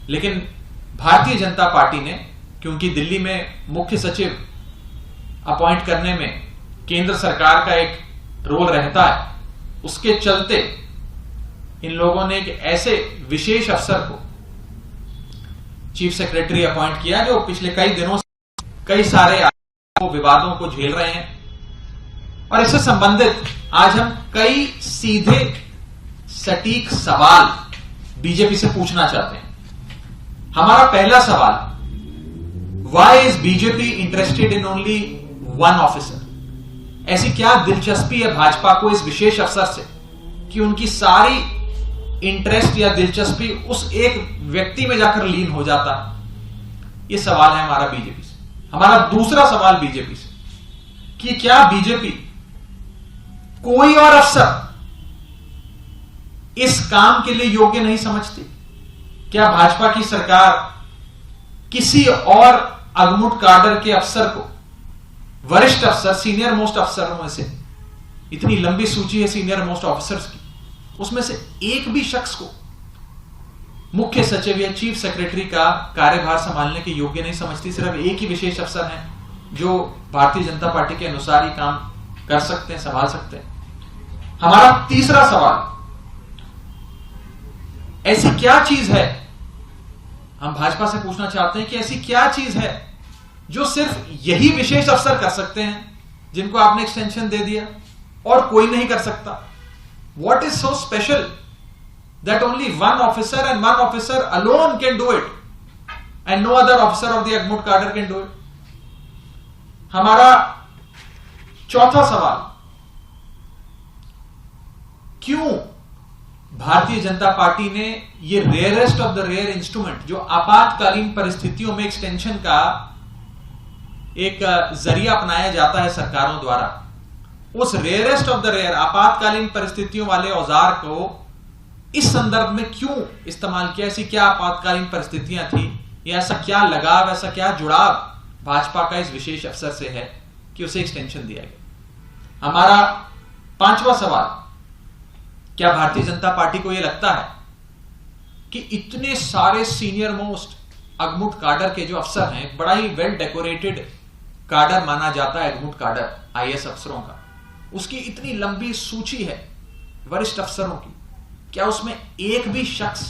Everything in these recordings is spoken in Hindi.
लेकिन भारतीय जनता पार्टी ने, क्योंकि दिल्ली में मुख्य सचिव अपॉइंट करने में केंद्र सरकार का एक रोल रहता है, उसके चलते इन लोगों ने एक ऐसे विशेष अफसर को चीफ सेक्रेटरी अपॉइंट किया जो पिछले कई दिनों से कई सारे विवादों को झेल रहे हैं। और इससे संबंधित आज हम कई सीधे सटीक सवाल बीजेपी से पूछना चाहते हैं। हमारा पहला सवाल, why is BJP interested in only one officer? ऐसी क्या दिलचस्पी है भाजपा को इस विशेष अफसर से कि उनकी सारी इंटरेस्ट या दिलचस्पी उस एक व्यक्ति में जाकर लीन हो जाता है? यह सवाल है हमारा बीजेपी से। हमारा दूसरा सवाल बीजेपी से कि क्या बीजेपी कोई और अफसर इस काम के लिए योग्य नहीं समझती? क्या भाजपा की सरकार किसी और अगमुट काडर के अफसर को, वरिष्ठ अफसर, सीनियर मोस्ट अफसरों में से, इतनी लंबी सूची है सीनियर मोस्ट ऑफिसर्स की, उसमें से एक भी शख्स को मुख्य सचिव या चीफ सेक्रेटरी का कार्यभार संभालने के योग्य नहीं समझती? सिर्फ एक ही विशेष अफसर हैं जो भारतीय जनता पार्टी के अनुसार ही काम कर सकते हैं, संभाल सकते हैं। हमारा तीसरा सवाल, ऐसी क्या चीज है, हम भाजपा से पूछना चाहते हैं कि ऐसी क्या चीज है जो सिर्फ यही विशेष अफसर कर सकते हैं, जिनको आपने एक्सटेंशन दे दिया, और कोई नहीं कर सकता? What is so special that only one officer and one officer alone can do it and no other officer of the Agmut cadre can do it? हमारा चौथा सवाल, क्यों भारतीय जनता पार्टी ने ये rarest of the rare instrument, जो आपातकालीन परिस्थितियों में एक्सटेंशन का एक जरिया अपनाया जाता है सरकारों द्वारा, उस रेयरेस्ट ऑफ द रेयर आपातकालीन परिस्थितियों वाले औजार को इस संदर्भ में क्यों इस्तेमाल किया? ऐसी क्या आपातकालीन परिस्थितियां थी, या ऐसा क्या लगाव, ऐसा क्या जुड़ाव भाजपा का इस विशेष अफसर से है कि उसे एक्सटेंशन दिया गया? हमारा पांचवा सवाल, क्या भारतीय जनता पार्टी को यह लगता है कि इतने सारे सीनियर मोस्ट अगमुट काडर के जो अफसर हैं, बड़ा ही वेल डेकोरेटेड काडर माना जाता है अगमुट काडर आईएएस अफसरों का, उसकी इतनी लंबी सूची है वरिष्ठ अफसरों की, क्या उसमें एक भी शख्स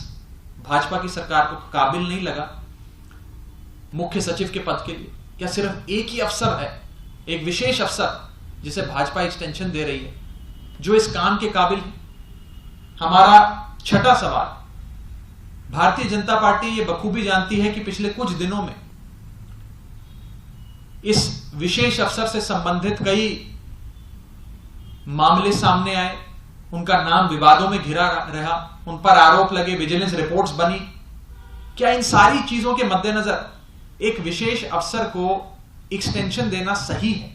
भाजपा की सरकार को काबिल नहीं लगा मुख्य सचिव के पद के लिए? क्या सिर्फ एक ही अफसर है, एक विशेष अफसर जिसे भाजपा एक्सटेंशन दे रही है, जो इस काम के काबिल है? हमारा छठा सवाल, भारतीय जनता पार्टी ये बखूबी जानती है कि पिछले कुछ दिनों में इस विशेष अफसर से संबंधित कई मामले सामने आए, उनका नाम विवादों में घिरा रहा, उन पर आरोप लगे, विजिलेंस रिपोर्ट्स बनी। क्या इन सारी चीजों के मद्देनजर एक विशेष अफसर को एक्सटेंशन देना सही है?